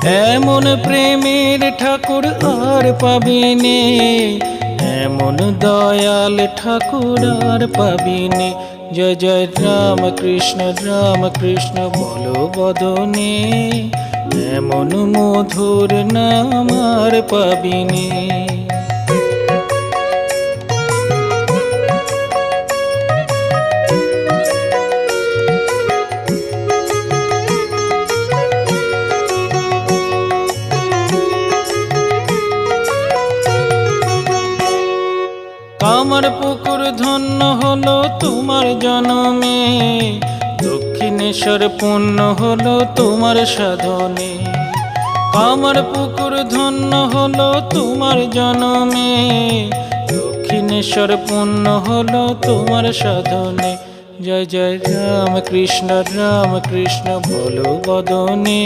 এমন প্রেমের ঠাকুর আর পাবিনে, এমন দয়াল ঠাকুর আর পাবিনে। জয় জয় রাম কৃষ্ণ বলো বদনে, এমন মধুর নাম আর পাবিনে। কামার পুকুর ধন্য হলো তোমার জনমে, দক্ষিণেশ্বর পুণ্য হলো তোমার সাধনে। কামার পুকুর ধন্য হলো তোমার জনমে, দক্ষিণেশ্বর পুণ্য হলো তোমার সাধনে। জয় জয় রাম কৃষ্ণ বলো বদনে।